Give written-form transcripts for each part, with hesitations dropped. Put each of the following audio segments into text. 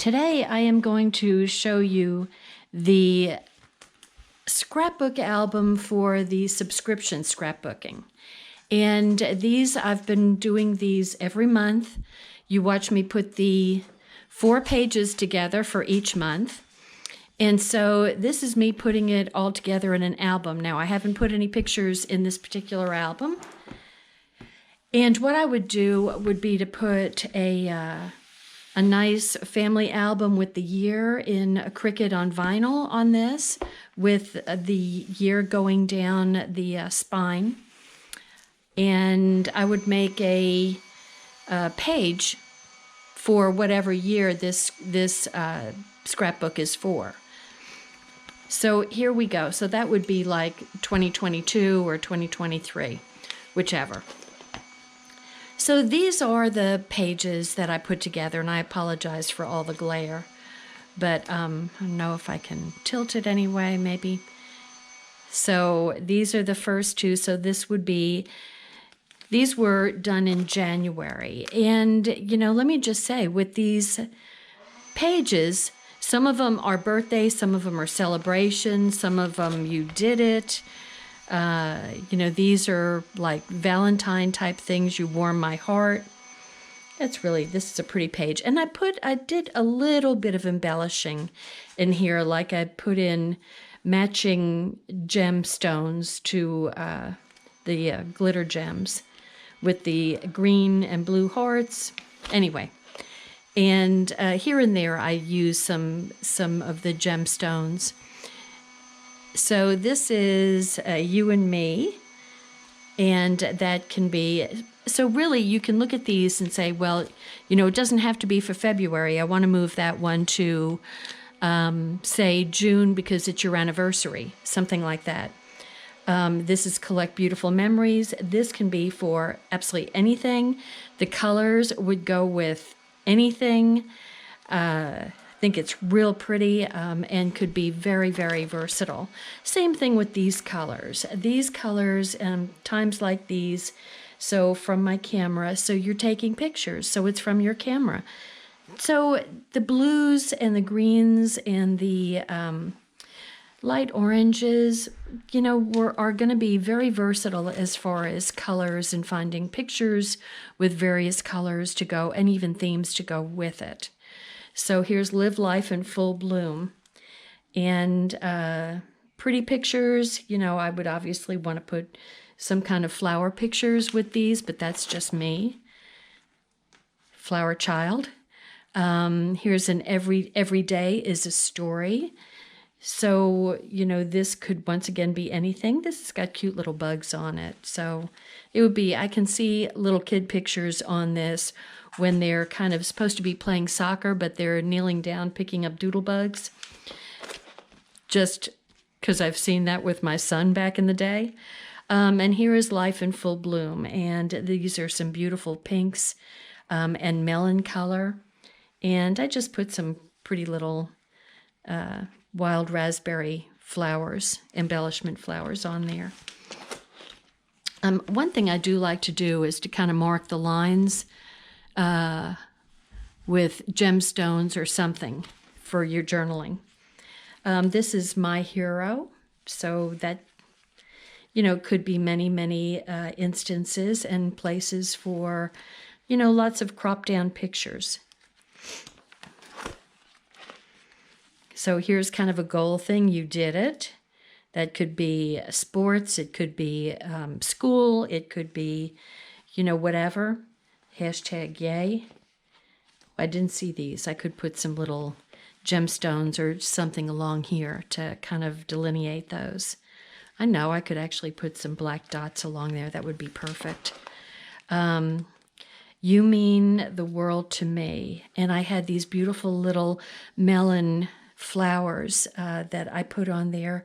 Today I am going to show you the scrapbook album for the subscription scrapbooking. And these, I've been doing these every month. You watch me put the 4 pages together for each month. And so this is me putting it all together in an album. Now, I haven't put any pictures in this particular album. And what I would do would be to put a nice family album with the year in a Cricut on vinyl on this, with the year going down the spine. And I would make a page for whatever year this scrapbook is for. So here we go. So that would be like 2022 or 2023, whichever. So these are the pages that I put together, and I apologize for all the glare, but I don't know if I can tilt it anyway, maybe. So these are the first 2. So this would be, these were done in January. And, you know, let me just say, with these pages, some of them are birthdays, some of them are celebrations, some of them you did it. You know, these are like Valentine type things. You warm my heart. This is a pretty page. And I did a little bit of embellishing in here. Like I put in matching gemstones to the glitter gems with the green and blue hearts. Anyway, and here and there I use some of the gemstones. So this is you and me, and that can be, so really you can look at these and say, well, you know, it doesn't have to be for February. I want to move that one to, say, June because it's your anniversary, something like that. This is Collect Beautiful Memories. This can be for absolutely anything. The colors would go with anything. I think it's real pretty and could be very, very versatile. Same thing with these colors. These colors, times like these, so from my camera, so you're taking pictures, so it's from your camera. So the blues and the greens and the light oranges, you know, are going to be very versatile as far as colors and finding pictures with various colors to go and even themes to go with it. So here's Live Life in Full Bloom. And pretty pictures, you know, I would obviously want to put some kind of flower pictures with these, but that's just me. Flower child. Here's an every day is a story. So, you know, this could once again be anything. This has got cute little bugs on it. So it would be, I can see little kid pictures on this when they're kind of supposed to be playing soccer, but they're kneeling down picking up doodle bugs. Just because I've seen that with my son back in the day. And here is Life in Full Bloom. And these are some beautiful pinks and melon color. And I just put some pretty little wild raspberry flowers, embellishment flowers on there. One thing I do like to do is to kind of mark the lines with gemstones or something for your journaling. This is my hero, so that, you know, could be many, many instances and places for, you know, lots of cropped down pictures. So here's kind of a goal thing. You did it. That could be sports. It could be school. It could be, you know, whatever. Hashtag yay. I didn't see these. I could put some little gemstones or something along here to kind of delineate those. I know I could actually put some black dots along there. That would be perfect. You mean the world to me. And I had these beautiful little melon flowers that I put on there.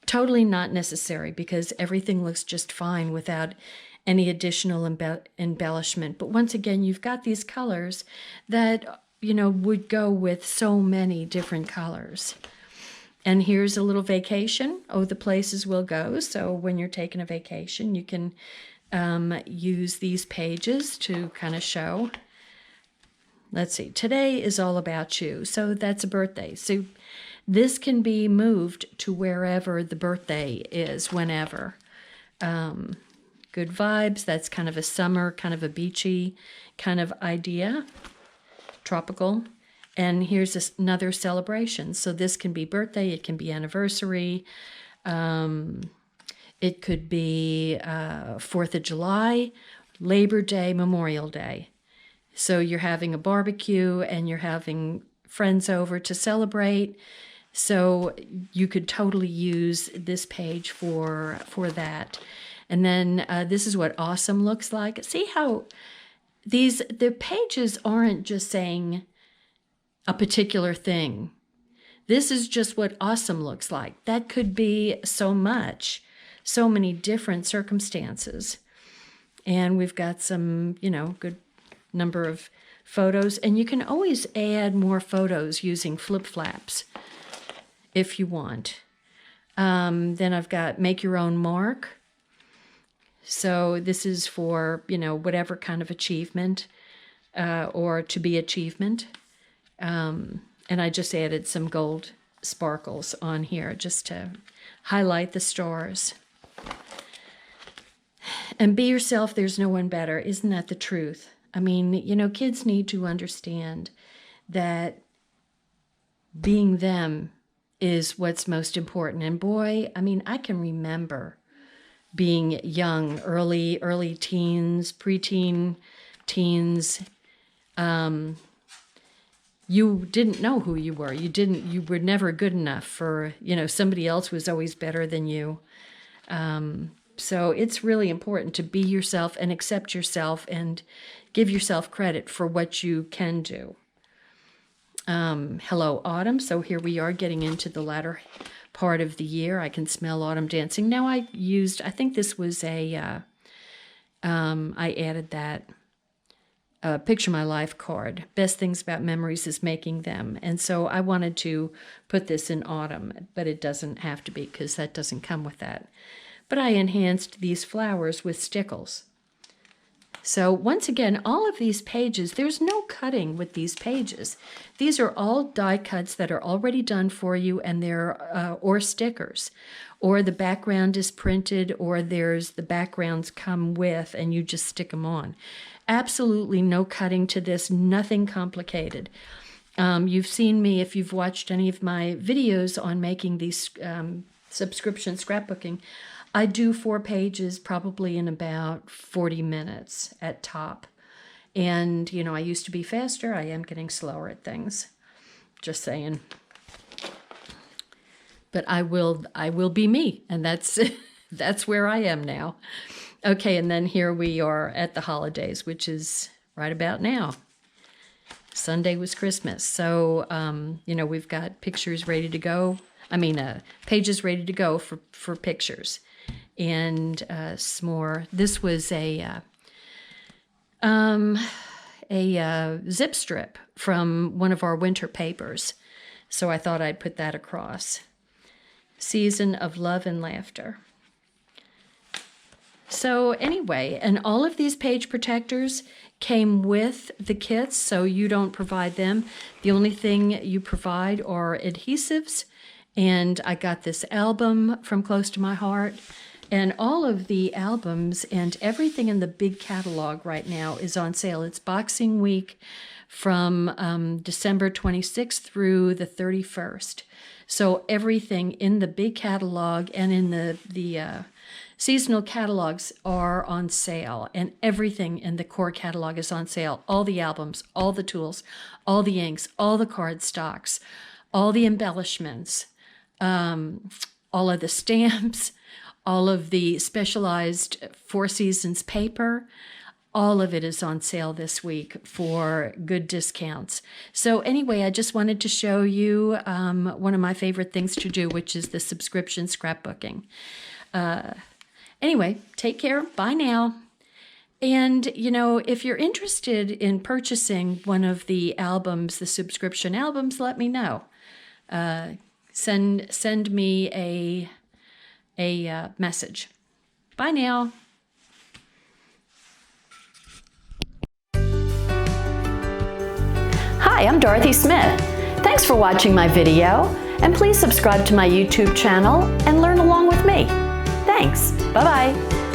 Totally not necessary because everything looks just fine without any additional embellishment. But once again, you've got these colors that, you know, would go with so many different colors. And here's a little vacation. Oh, the places we'll go. So when you're taking a vacation, you can use these pages to kind of show let's see, today is all about you. So that's a birthday. So this can be moved to wherever the birthday is, whenever. Good vibes, that's kind of a summer, kind of a beachy kind of idea. Tropical. And here's another celebration. So this can be birthday, it can be anniversary. It could be 4th of July, Labor Day, Memorial Day. So you're having a barbecue and you're having friends over to celebrate. So you could totally use this page for that. And then this is what awesome looks like. See how the pages aren't just saying a particular thing. This is just what awesome looks like. That could be so much, so many different circumstances. And we've got some, good number of photos. And you can always add more photos using flip flaps if you want. Then I've got make your own mark. So this is for, whatever kind of achievement or to be achievement. And I just added some gold sparkles on here just to highlight the stars. And be yourself, there's no one better. Isn't that the truth? I mean, kids need to understand that being them is what's most important. And boy, I can remember being young, early teens, preteen teens. You didn't know who you were. You were never good enough for, somebody else was always better than you. So it's really important to be yourself and accept yourself and give yourself credit for what you can do. Hello, autumn. So here we are getting into the latter part of the year. I can smell autumn dancing. Now I think this was I added that Picture My Life card. Best things about memories is making them. And so I wanted to put this in autumn, but it doesn't have to be because that doesn't come with that. But I enhanced these flowers with stickles. So once again, all of these pages, there's no cutting with these pages. These are all die cuts that are already done for you, and they're or stickers, or the background is printed, or there's the backgrounds come with, and you just stick them on. Absolutely no cutting to this, nothing complicated. You've seen me, if you've watched any of my videos on making these subscription scrapbooking, I do 4 pages probably in about 40 minutes at top. And, I used to be faster. I am getting slower at things. Just saying. But I will be me. And that's where I am now. Okay, and then here we are at the holidays, which is right about now. Sunday was Christmas. So, we've got pictures ready to go. Pages ready to go for pictures. And some more. This was a zip strip from one of our winter papers. So I thought I'd put that across. Season of Love and Laughter. So anyway, and all of these page protectors came with the kits, so you don't provide them. The only thing you provide are adhesives. And I got this album from Close to My Heart. And all of the albums and everything in the big catalog right now is on sale. It's Boxing Week from December 26th through the 31st. So everything in the big catalog and in the seasonal catalogs are on sale. And everything in the core catalog is on sale. All the albums, all the tools, all the inks, all the card stocks, all the embellishments, all of the stamps, all of the specialized Four Seasons paper, all of it is on sale this week for good discounts. So anyway, I just wanted to show you one of my favorite things to do, which is the subscription scrapbooking. Anyway, take care. Bye now. And, if you're interested in purchasing one of the albums, the subscription albums, let me know. Send me a message. Bye now. Hi, I'm Dorothy Smith. Thanks for watching my video, and please subscribe to my YouTube channel and learn along with me. Thanks. Bye-bye.